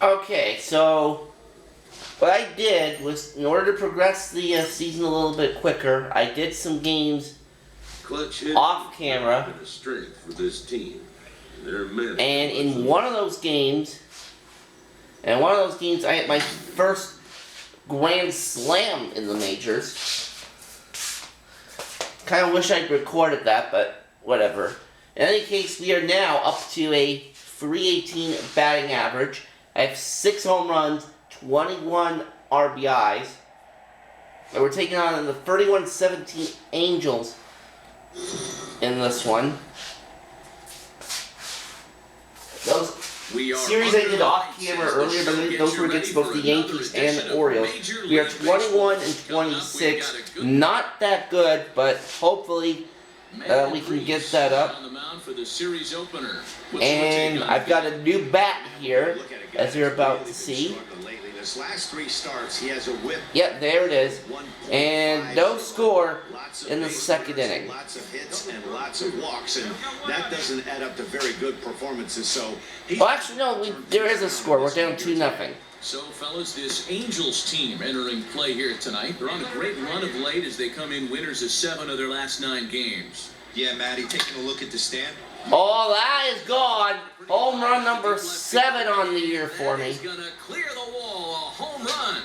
Okay, so what I did was, in order to progress the season a little bit quicker, I did some games off camera. A strength for this team. And in one of those games, I hit my first grand slam in the majors. Kind of wish I'd recorded that, but whatever. In any case, we are now up to a 318 batting average. I have 6 home runs, 21 RBIs. And we're taking on the 31-17 Angels in this one. Those series I did off camera earlier, but those were against both the Yankees and the Orioles. We are 21-26. Not that good, but hopefully we can get that up. And I've got a new bat here, as you're about to see. Last 3 starts, he has a whip. Yep, there it is. And no score in the second inning. Lots of hits and lots of walks, and that doesn't add up to very good performances. So, well, actually, no, there is a score. We're down 2-0. So, fellas, this Angels team entering play here tonight. They're on a great run of late as they come in winners of 7 of their last 9 games. Yeah, Matty, taking a look at the stand. Oh, that is gone. Home run number 7 on the year for me. He's gonna clear the wall, a home run.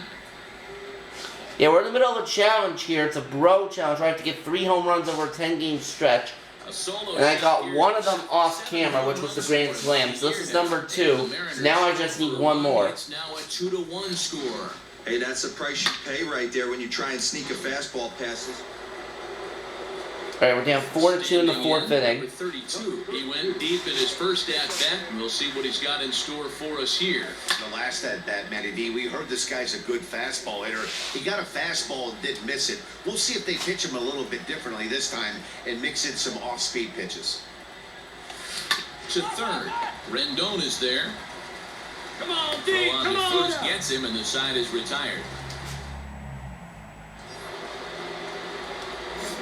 Yeah, we're in the middle of a challenge here. It's a bro challenge. I have to get 3 home runs over a 10-game stretch. And I got one of them off camera, which was the grand slam. So this is number 2. So now I just need 1 more. It's now a 2-1 score. Hey, that's the price you pay right there when you try and sneak a fastball past us. Alright, we're down 4-2 in the 4th inning. Number 32. He went deep in his first at-bat, and we'll see what he's got in store for us here. The last at-bat, Matty D, we heard this guy's a good fastball hitter. He got a fastball and didn't miss it. We'll see if they pitch him a little bit differently this time and mix in some off-speed pitches. To third. Rendon is there. Come on, D, come on! First gets him, and the side is retired.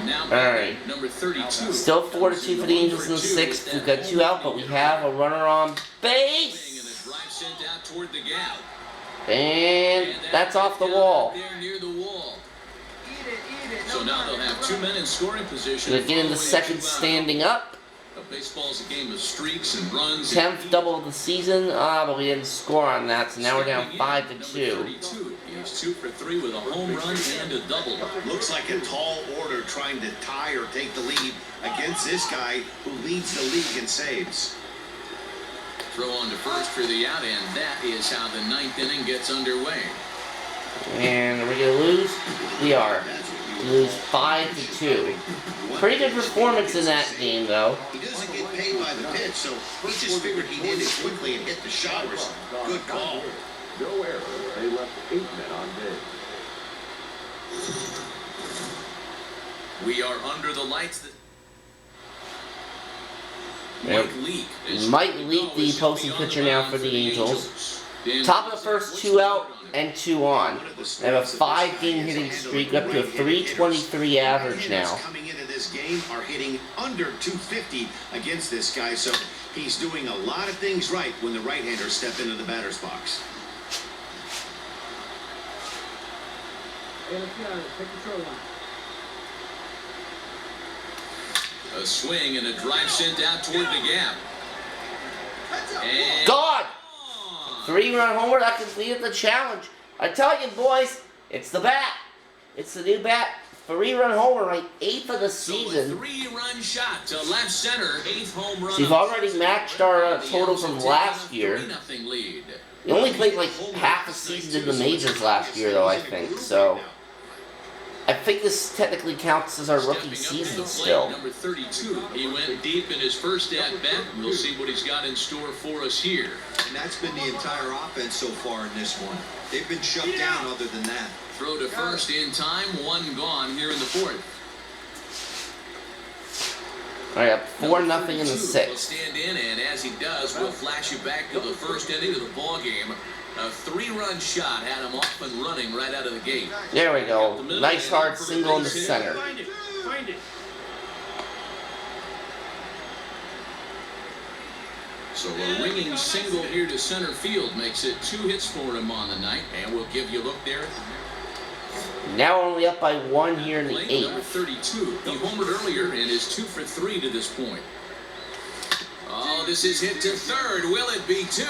Now, alright. Number 32. Still 4-2 for the Angels in the 6th. We've got 2 out, but we have a runner on base. And a drive sent out toward the gap. And that's off the wall. There near the wall. So now they'll have 2 men in scoring position. Gonna get in the second standing up. Baseball's a game of streaks and runs. 10th double of the season, but we didn't score on that, so now we're down 5-2. He's 2 for 3 with a home run and a double. Looks like a tall order trying to tie or take the lead against this guy who leads the league in saves. Throw on to first for the out, and that is how the 9th inning gets underway. And are we gonna lose? We are. We lose 5-2. Pretty good performance in that game, though. He doesn't get paid by the pitch, so he just figured he'd end it quickly and hit the showers. Good call. No error. They left 8 men on base. We are under the lights. Mike Leake, the posting pitcher now for the Angels. Top of the first, 2 out and 2 on. They have a 5-game hitting streak, up to a 323 average now. Coming into this game are hitting under 250 against this guy, so he's doing a lot of things right when the right-handers step into the batter's box. A swing and a drive sent out toward the gap. And God! 3-run homer that completed the challenge. I tell you, boys, it's the bat. It's the new bat. 3-run homer, right? 8th of the season. So a 3-run shot to left center. 8th home run. So you've already matched our total from last year. 3-0 lead. He only played like half a season in the majors last year, though, I think. So I think this technically counts as our rookie season still. Number 32. He went deep in his first at-bat. We'll see what he's got in store for us here. And that's been the entire offense so far in this one. They've been shut down other than that. Throw to first in time. 1 gone here in the 4th. Alright, up 4-0 in the 6th. Will stand in, and as he does, we'll flash you back to the first inning of the ball game. A 3-run shot had him off and running right out of the gate. There we go. Nice hard single in the center. Find it. So a ringing single here to center field makes it 2 hits for him on the night. And we'll give you a look there. Now only up by 1 here in the Play number 8th. 32. He homered earlier and is 2 for 3 to this point. Oh, this is hit to third. Will it be 2?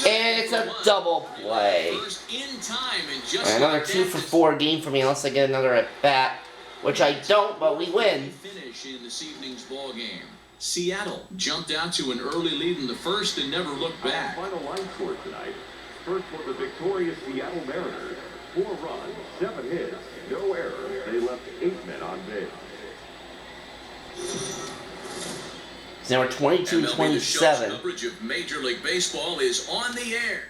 And it's a double play. First in time and just Another like 2 that, for 4 game for me unless I get another at bat, which I don't, but we win. Finish in this evening's ball game. Seattle jumped out to an early lead in the first and never looked back. Final line score tonight. First for the victorious Seattle Mariners. 4 runs, 7 hits, no errors. They left 8 men on base. So now we're 22-27. MLB The Show's coverage of Major League Baseball is on the air.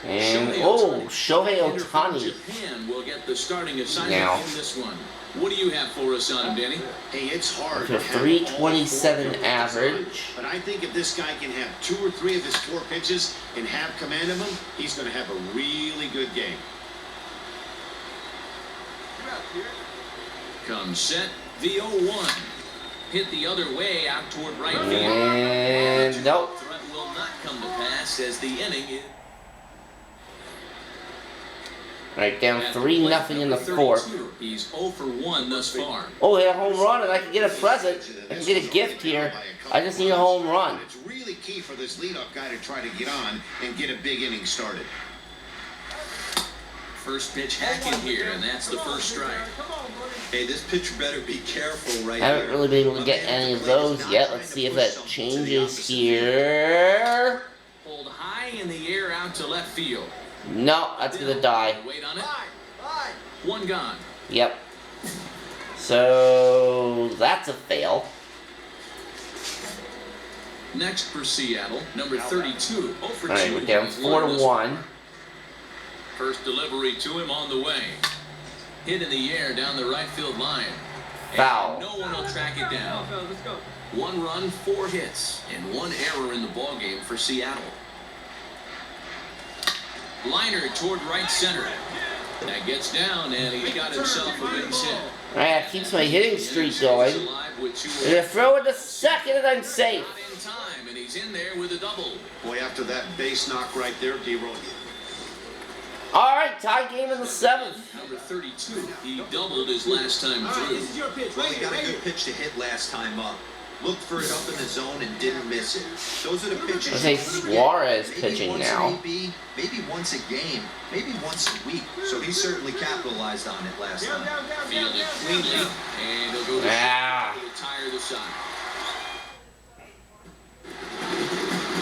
And, Shohei Ohtani. Japan will get the starting assignment Now. in this one. What do you have for us on him, Danny? Hey, it's hard. To a to have all 4 327 pitches average. But I think if this guy can have 2 or 3 of his 4 pitches and have command of them, he's going to have a really good game. Comes set, the 0-1. Hit the other way out toward right field. And nope. Threat will not come to pass as the inning is. Alright, down 3-0 in the 4th. He's 0 for 1 thus far. Oh, hit a home run and I can get a present. I can get a gift here. I just need a home run. It's really key for this leadoff guy to try to get on and get a big inning started. First pitch hacking here, and that's the first strike. Hey, this pitcher better be careful right I haven't really been able to get any of those yet. Let's see if that changes here. Pulled high in the air out to left field. No, that's gonna die. Wait on it. 1 gone. Yep. So that's a fail. Next for Seattle, number 32. 0 for 2. Alright, we're down He's won this 4-1. First delivery to him on the way. Hit in the air down the right field line. Foul. And no one will track it down. 1 run, 4 hits, and 1 error in the ballgame for Seattle. Liner toward right center. That gets down, and he got himself a base hit. Alright, that keeps my hitting streak going. I'm gonna throw it to second and I'm safe. Not in time, and he's in there with a double. Boy, after that base knock right there, D-Roll. Alright, tie game in the 7th. Number 32, he doubled his last time through. This is your pitch. Well, Right he here, got a right good here. pitch to hit last time up. Looked for it up in the zone and didn't miss it. Those are the pitches. I say you wanna get. Suarez Maybe pitching once now. an AB, maybe once a game, maybe once a week. So he certainly capitalized on it last Down, time. down, down, down, Fielded down, cleanly, down. and he'll go to tire the side.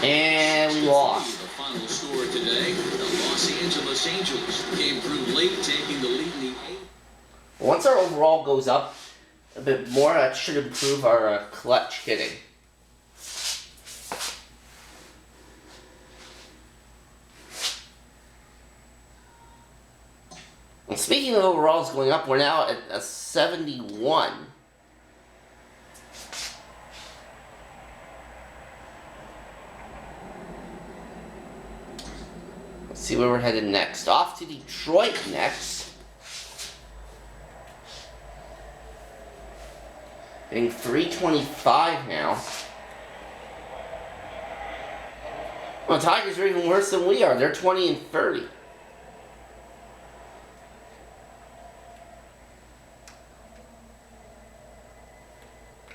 And we lost. The final score today, the Los Angeles Angels came through late, taking the lead in the 8th. Once our overall goes up a bit more, that should improve our clutch hitting. And speaking of overalls going up, we're now at a 71. Let's see where we're headed next. Off to Detroit next. Getting 325 now. Well, the Tigers are even worse than we are. They're 20 and 30.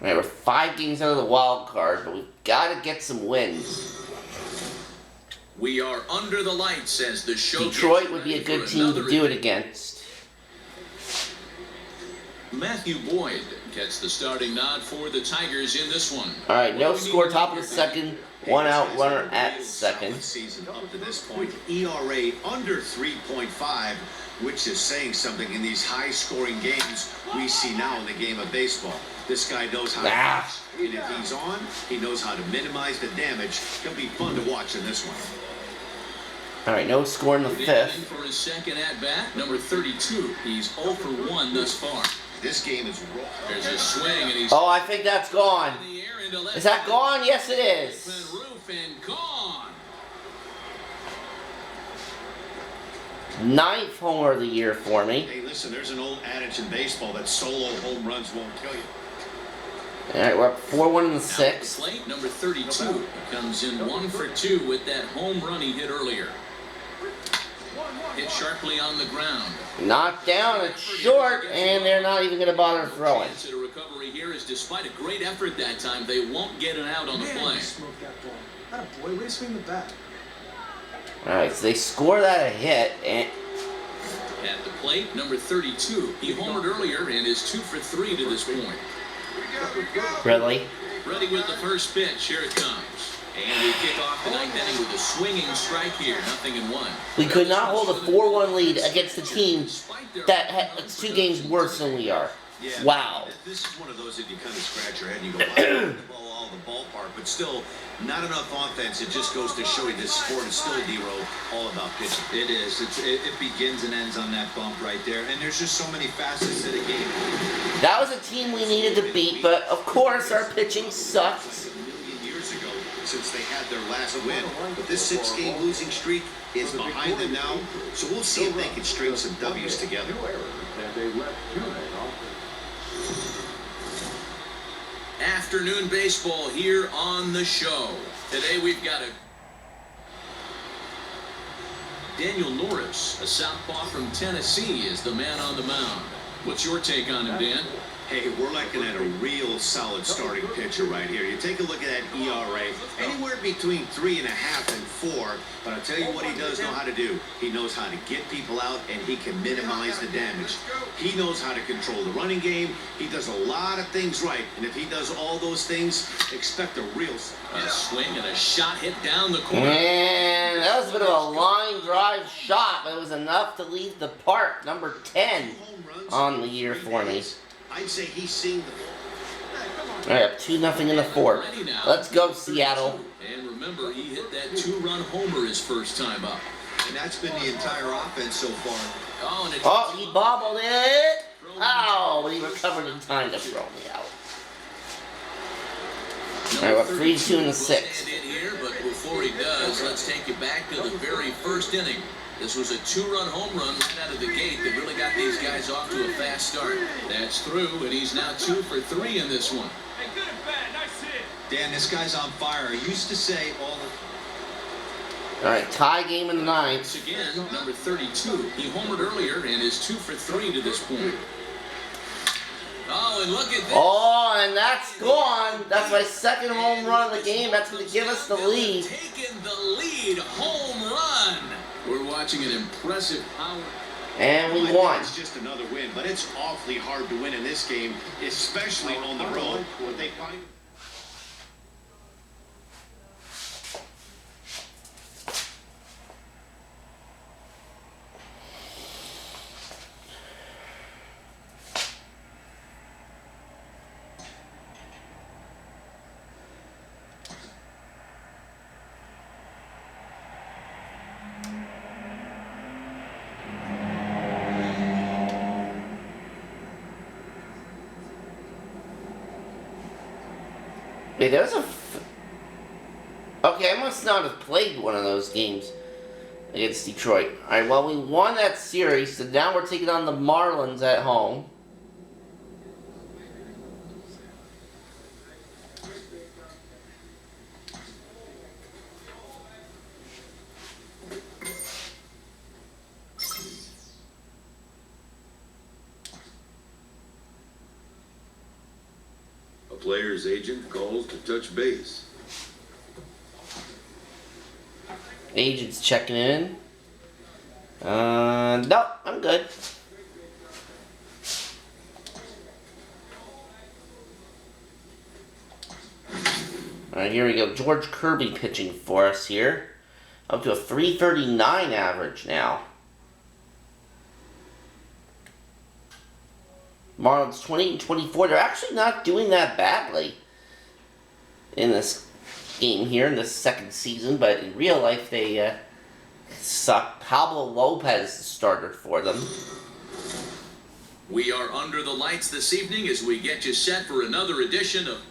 Alright, we're 5 games out of the wild card, but we've got to get some wins. We are under the lights as the show Detroit gets would be a ready good for team to another do it inning. against. Matthew Boyd gets the starting nod for the Tigers in this one. Alright, no score, top of the second. 1 out, runner at second. Season up to this point, ERA under 3.5, which is saying something in these high-scoring games we see now in the game of baseball. This guy knows how to pitch, and if he's on, he knows how to minimize the damage. He'll be fun to watch in this one. Alright, no score in the In 5th. for his second at-bat, number 32. He's 0 for 1 thus far. This game is raw. There's a swing, and he's Oh, I think that's gone. in the air into left Is that field. gone? Yes, it is. Open roof and gone. 9th homer of the year for me. Hey, listen, there's an old adage in baseball that solo home runs won't kill you. Alright, we're up 4-1 in the Now at the 6th. plate, number 32 comes in 1 for 2 with that home run he hit earlier. Hit sharply on the ground. Knocked down, it's short, and they're not even going to bother throwing. Chance at a recovery here is despite a great effort that time, they won't get an out on the play. Smoke that ball. That a boy, way to swing the bat. Alright, so they score that a hit, and At the plate, number 32. He homered earlier and is 2 for 3 to this point. really? Ready with the first pitch. Here it comes. And we kick off the ninth inning with a swinging strike here. 0-1. We could not hold a 4-1 lead against a team that has 2 games worse than we are. Yeah, Wow. This is one of those that you kind of scratch your head and you go, why did the ball all the ballpark? But still, not enough offense. It just goes to show you this sport is still, D-Row, all about pitching. It is. It begins and ends on that bump right there. And there's just so many facets to the game. That was a team we needed to beat, but of course our pitching sucks. A million years ago since they had their last win. But this 6-game losing streak is behind them now. So we'll see if they can string some W's together. And they left 2 men off. Afternoon baseball here on the show. Today we've got Daniel Norris, a southpaw from Tennessee, is the man on the mound. What's your take on him, Dan? Hey, we're looking at a real solid starting pitcher right here. You take a look at that ERA, anywhere between 3.5 and 4. But I'll tell you what he does know how to do. He knows how to get people out, and he can minimize the damage. He knows how to control the running game. He does a lot of things right. And if he does all those things, expect a real... A swing and a shot hit down the corner. And that was a bit of a line drive shot, but it was enough to leave the park. Number 10 on the year for me. I'd say he's seeing the... Alright, up 2-0 in the 4th. Let's go, Seattle. And remember, he hit that 2-run homer his first time up. And that's been the entire offense so far. Oh, and Oh, he bobbled it. Oh, but he recovered in time to throw me out. Alright, we're 3-2 in the 6th. Stand in here, but before he does, let's take you back to the very first inning. This was a 2-run home run right out of the gate that really got these guys off to a fast start. That's through, and he's now 2 for 3 in this one. Hey, good and bad. Nice hit. Dan, this guy's on fire. I used to say all the... Alright, tie game in the 9th. Once again, number 32. He homered earlier and is 2 for 3 to this point. Oh, and look at this. Oh, and that's gone. That's my second home run of the game. That's going to give us the lead. Taking the lead, home run. We're watching an impressive power. And we I think won. It's just another win, but it's awfully hard to win in this game, especially on the road. But they find... Wait, there was a... Okay, I must not have played one of those games against Detroit. Alright, well, we won that series, so now we're taking on the Marlins at home. A player's agent calls to touch base. Agent's checking in. No, I'm good. Alright, here we go. George Kirby pitching for us here. Up to a 339 average now. Marlins 28-24. They're actually not doing that badly in this game here in the second season, but in real life they suck. Pablo Lopez is the starter for them. We are under the lights this evening as we get you set for another edition of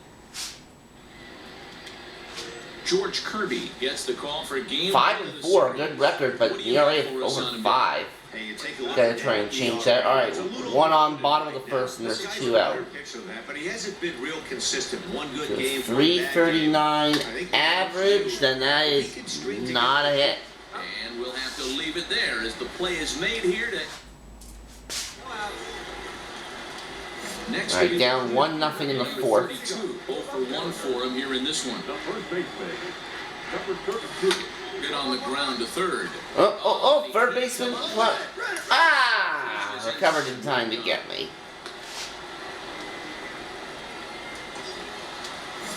George Kirby gets the call for game 5-4, good record, but ERA over 5. Hey, you take a look Gotta at try and that change ERA. that. Alright, It's a little one on bit bottom of right the now. first, and This there's guy's 2 a out. better pitcher than that, but he hasn't been real consistent. One good So game, one bad game. 339 I think average, then that he is can string together- not a hit. And we'll have to leave it there as the play is made here to... Next, Alright, down 1-0 in the fourth. 32, 0 for 1 for him here in this one. The first baseman, number 32. Good on the ground to third. Oh, third baseman. What? Ah! Recovered in time to get me.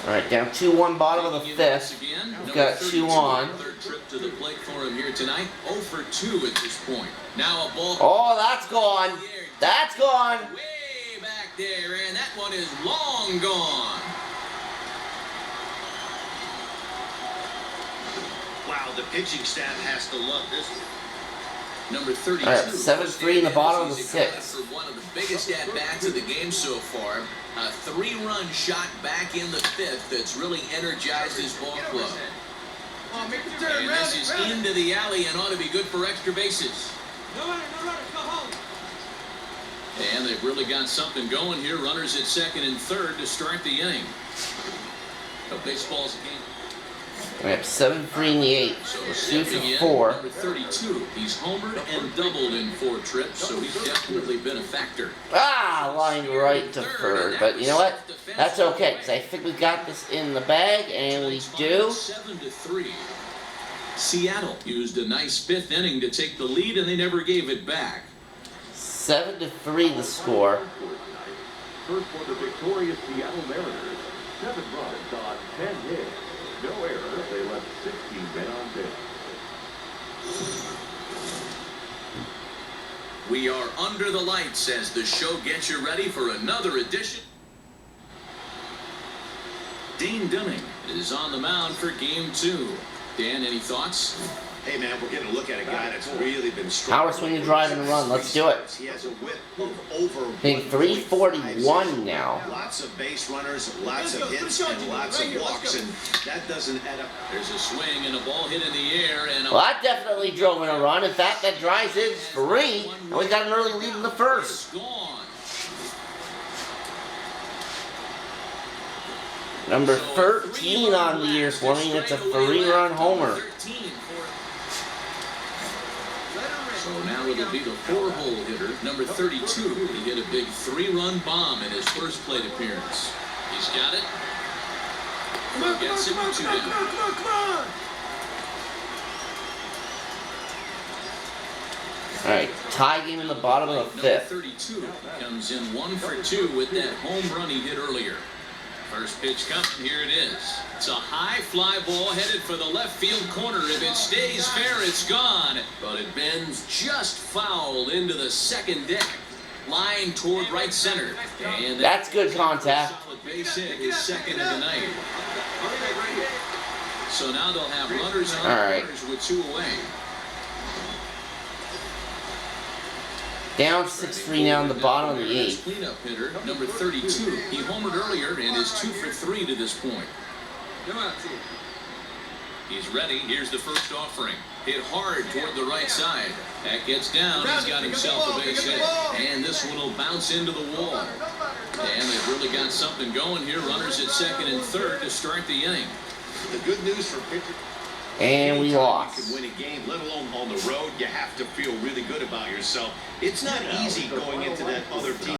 Alright, down 2-1 bottom of the fifth. We've got 2 on. Third trip to the plate for him here tonight. 0 for 2 at this point. Now a ball. Oh, that's gone. That's gone. Way back there, and that one is long gone. Wow, the pitching staff has to love this. Number 32. All right, 7-3 in the bottom of the He's accounted sixth. for one of the biggest at-bats of the game so far. A 3-run shot back in the fifth that's really energized his ball club. Oh, make the turn, And this is into the alley and ought to be good for extra bases. No runner, go home. And they've really got something going here. Runners at second and third to start the inning. So baseball's a game. Alright, 7-3 in the eighth. So 2 stepping for in, 4. number 32. He's homered and doubled in 4 trips, so he's definitely been a factor. Ah, line right to third. But you know what? That's okay, because I think we got this in the bag, and we do. 7-3. Seattle used a nice 5th inning to take the lead, and they never gave it back. 7-3 the score. First for the victorious Seattle Mariners. 7 runs on 10 hits. No errors. They left 16 men on base. We are under the lights as the show gets you ready for another edition. Dane Dunning is on the mound for game 2. Dan, any thoughts? Hey man, we're getting a look at a guy that's really been strong. Power swing and drive and run. Let's do it. He has a whip of over Hitting 341 now. Lots of base runners, lots of hits, and lots of walks, and that doesn't add up. There's a swing and a ball hit in the air, and Well, that definitely drove in a run. In fact, that drives in 3. And we got an early lead in the first. Gone. Number 13 on the year for me, and it's a 3-run homer. So now it'll be the 4-hole hitter, number 32. He hit a big 3-run bomb in his first plate appearance. He's got it. Gets it 2 down. Come on. Alright, tie game in the bottom of the Number 5th. 32 comes in 1 for 2 with that home run he hit earlier. First pitch coming, here it is. It's a high fly ball headed for the left field corner. If it stays fair, it's gone. But it bends just foul into the second deck. Line toward right center. And That's good contact. solid base hit, his second of the night. So now they'll have runners on All right. runners with 2 away. Down 6-3 now in the bottom of the 8th. Cleanup hitter, number 32. He homered earlier and is 2 for 3 to this point. Come on, team. He's ready. Here's the first offering. Hit hard toward the right side. That gets down. He's got himself a base hit. And this one will bounce into the wall. And they've really got something going here. Runners at second and third to start the inning. The good news for pitchers. And we Anytime lost. You can win a game, let alone on the road. You have to feel really good about yourself. It's not easy going into that other team.